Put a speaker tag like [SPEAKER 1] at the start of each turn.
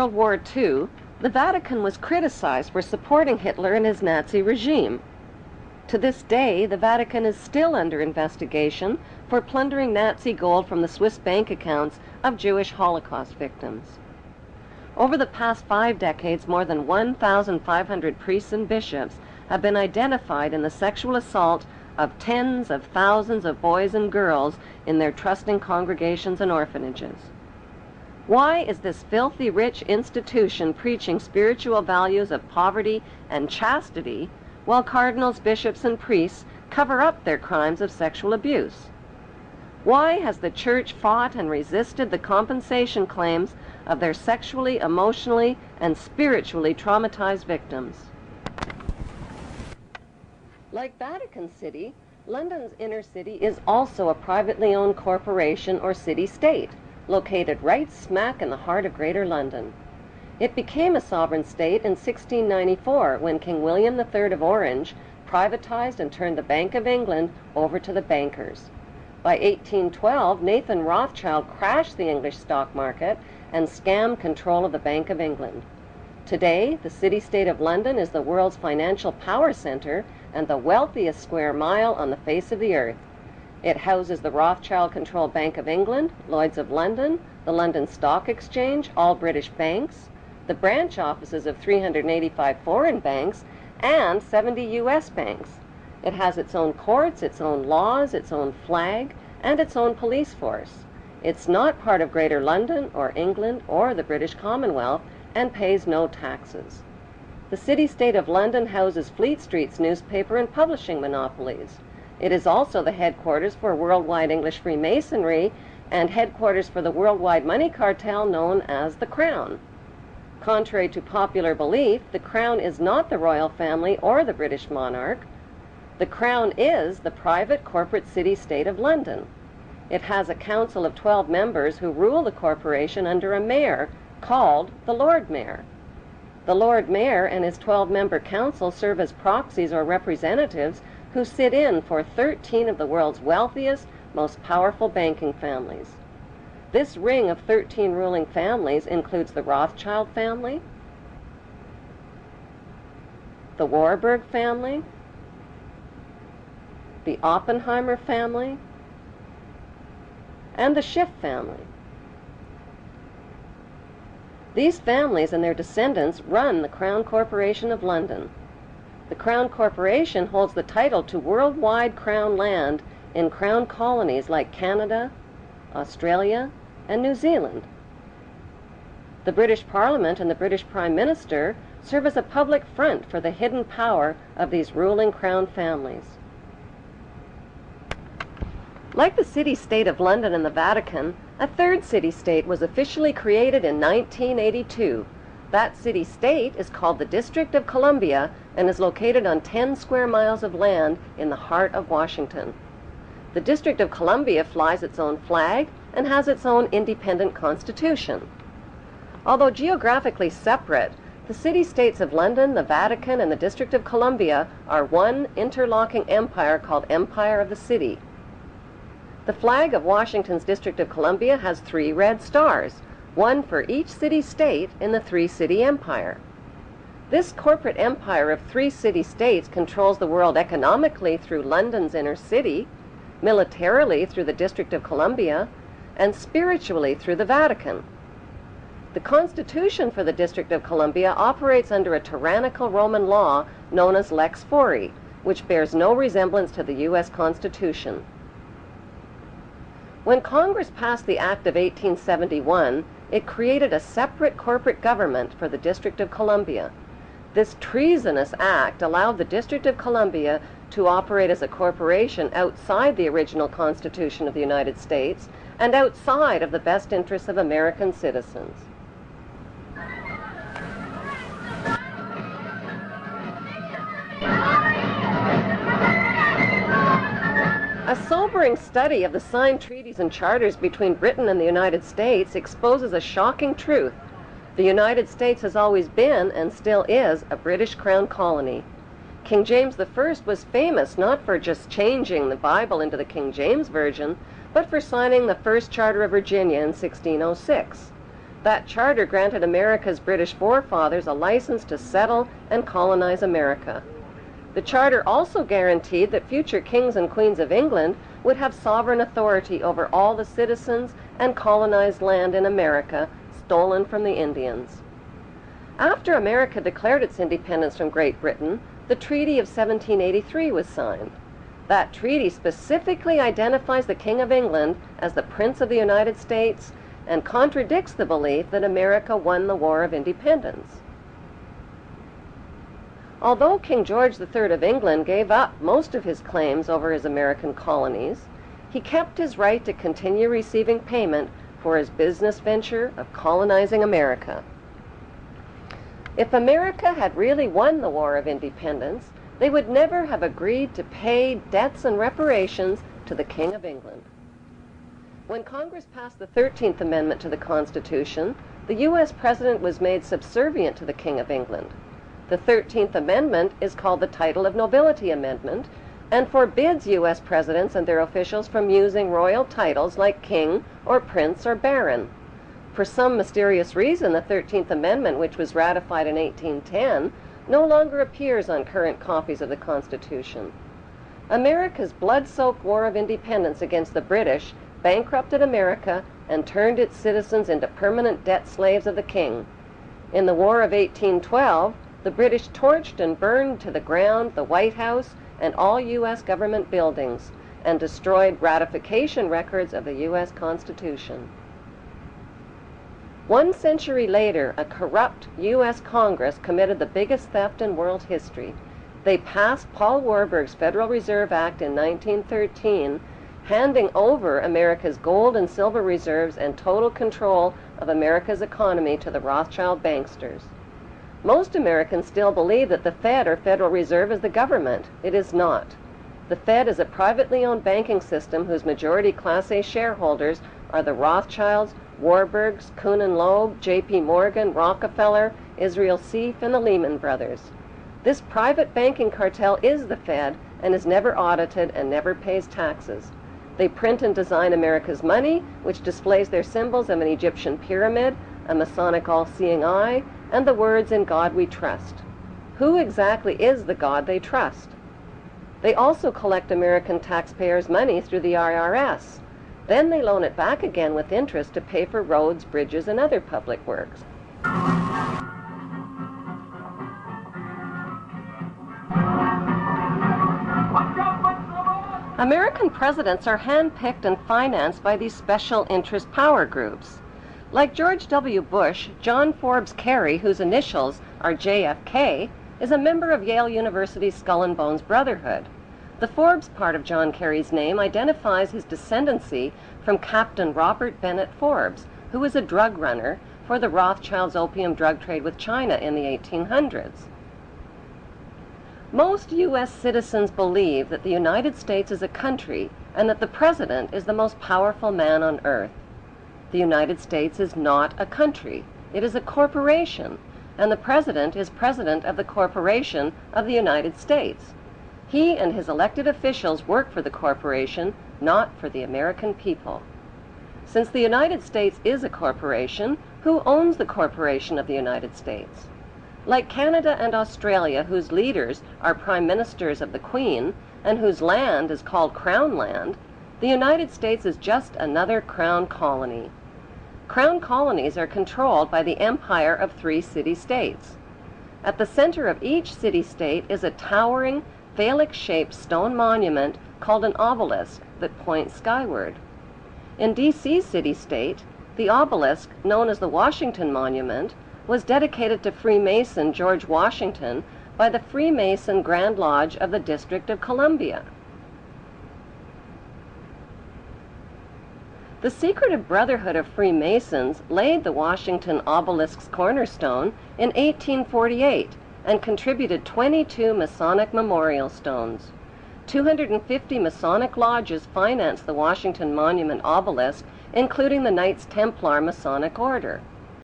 [SPEAKER 1] World War II, the Vatican was criticized for supporting Hitler and his Nazi regime. To this day, the Vatican is still under investigation for plundering Nazi gold from the Swiss bank accounts of Jewish Holocaust victims. Over the past 5 decades, more than 1,500 priests and bishops have been identified in the sexual assault of tens of thousands of boys and girls in their trusting congregations and orphanages. Why is this filthy rich institution preaching spiritual values of poverty and chastity while cardinals, bishops, and priests cover up their crimes of sexual abuse? Why has the Church fought and resisted the compensation claims of their sexually, emotionally, and spiritually traumatized victims? Like Vatican City, London's inner city is also a privately owned corporation or city-state, located right smack in the heart of Greater London. It became a sovereign state in 1694 when King William III of Orange privatized and turned the Bank of England over to the bankers. By 1812, Nathan Rothschild crashed the English stock market and scammed control of the Bank of England. Today, the city-state of London is the world's financial power center and the wealthiest square mile on the face of the earth. It houses the Rothschild-controlled Bank of England, Lloyd's of London, the London Stock Exchange, all British banks, the branch offices of 385 foreign banks, and 70 U.S. banks. It has its own courts, its own laws, its own flag, and its own police force. It's not part of Greater London or England or the British Commonwealth and pays no taxes. The city-state of London houses Fleet Street's newspaper and publishing monopolies. It is also the headquarters for worldwide English Freemasonry and headquarters for the worldwide money cartel known as the Crown. Contrary to popular belief, the Crown is not the royal family or the British monarch. The Crown is the private corporate city-state of London. It has a council of 12 members who rule the corporation under a mayor called the Lord Mayor. The Lord Mayor and his 12-member council serve as proxies or representatives who sit in for 13 of the world's wealthiest, most powerful banking families. This ring of 13 ruling families includes the Rothschild family, the Warburg family, the Oppenheimer family, and the Schiff family. These families and their descendants run the Crown Corporation of London. The Crown Corporation holds the title to worldwide Crown land in Crown colonies like Canada, Australia, and New Zealand. The British Parliament and the British Prime Minister serve as a public front for the hidden power of these ruling Crown families. Like the city-state of London and the Vatican, a third city-state was officially created in 1982. That city-state is called the District of Columbia and is located on 10 square miles of land in the heart of Washington. The District of Columbia flies its own flag and has its own independent constitution. Although geographically separate, the city-states of London, the Vatican, and the District of Columbia are one interlocking empire called Empire of the City. The flag of Washington's District of Columbia has 3 red stars, one for each city-state in the 3-city empire. This corporate empire of 3 city-states controls the world economically through London's inner city, militarily through the District of Columbia, and spiritually through the Vatican. The Constitution for the District of Columbia operates under a tyrannical Roman law known as Lex Fori, which bears no resemblance to the U.S. Constitution. When Congress passed the Act of 1871, it created a separate corporate government for the District of Columbia. This treasonous act allowed the District of Columbia to operate as a corporation outside the original Constitution of the United States and outside of the best interests of American citizens. A sobering study of the signed treaties and charters between Britain and the United States exposes a shocking truth. The United States has always been, and still is, a British Crown colony. King James I was famous not for just changing the Bible into the King James Version, but for signing the First Charter of Virginia in 1606. That charter granted America's British forefathers a license to settle and colonize America. The charter also guaranteed that future kings and queens of England would have sovereign authority over all the citizens and colonized land in America stolen from the Indians. After America declared its independence from Great Britain, the Treaty of 1783 was signed. That treaty specifically identifies the King of England as the Prince of the United States and contradicts the belief that America won the War of Independence. Although King George III of England gave up most of his claims over his American colonies, he kept his right to continue receiving payment for his business venture of colonizing America. If America had really won the War of Independence, they would never have agreed to pay debts and reparations to the King of England. When Congress passed the 13th Amendment to the Constitution, the U.S. President was made subservient to the King of England. The 13th Amendment is called the Title of Nobility Amendment and forbids U.S. presidents and their officials from using royal titles like king or prince or baron. For some mysterious reason, the 13th Amendment, which was ratified in 1810, no longer appears on current copies of the Constitution. America's blood-soaked War of Independence against the British bankrupted America and turned its citizens into permanent debt slaves of the king. In the War of 1812, the British torched and burned to the ground the White House and all U.S. government buildings and destroyed ratification records of the U.S. Constitution. 1 century later, a corrupt U.S. Congress committed the biggest theft in world history. They passed Paul Warburg's Federal Reserve Act in 1913, handing over America's gold and silver reserves and total control of America's economy to the Rothschild banksters. Most Americans still believe that the Fed, or Federal Reserve, is the government. It is not. The Fed is a privately owned banking system whose majority Class A shareholders are the Rothschilds, Warburgs, Kuhn and Loeb, J.P. Morgan, Rockefeller, Israel Seif, and the Lehman Brothers. This private banking cartel is the Fed and is never audited and never pays taxes. They print and design America's money, which displays their symbols of an Egyptian pyramid, a Masonic all-seeing eye, and the words, "In God we trust." Who exactly is the God they trust? They also collect American taxpayers' money through the IRS. Then they loan it back again with interest to pay for roads, bridges, and other public works. American presidents are handpicked and financed by these special interest power groups. Like George W. Bush, John Forbes Kerry, whose initials are JFK, is a member of Yale University's Skull and Bones Brotherhood. The Forbes part of John Kerry's name identifies his descendancy from Captain Robert Bennett Forbes, who was a drug runner for the Rothschilds' opium drug trade with China in the 1800s. Most U.S. citizens believe that the United States is a country and that the president is the most powerful man on earth. The United States is not a country. It is a corporation, and the president is president of the corporation of the United States. He and his elected officials work for the corporation, not for the American people. Since the United States is a corporation, who owns the corporation of the United States? Like Canada and Australia, whose leaders are prime ministers of the Queen and whose land is called Crown Land, the United States is just another crown colony. Crown colonies are controlled by the empire of 3 city-states. At the center of each city-state is a towering, phallic-shaped stone monument called an obelisk that points skyward. In D.C.'s city-state, the obelisk, known as the Washington Monument, was dedicated to Freemason George Washington by the Freemason Grand Lodge of the District of Columbia. The secretive Brotherhood of Freemasons laid the Washington obelisk's cornerstone in 1848 and contributed 22 Masonic memorial stones. 250 Masonic lodges financed the Washington Monument obelisk, including the Knights Templar Masonic Order.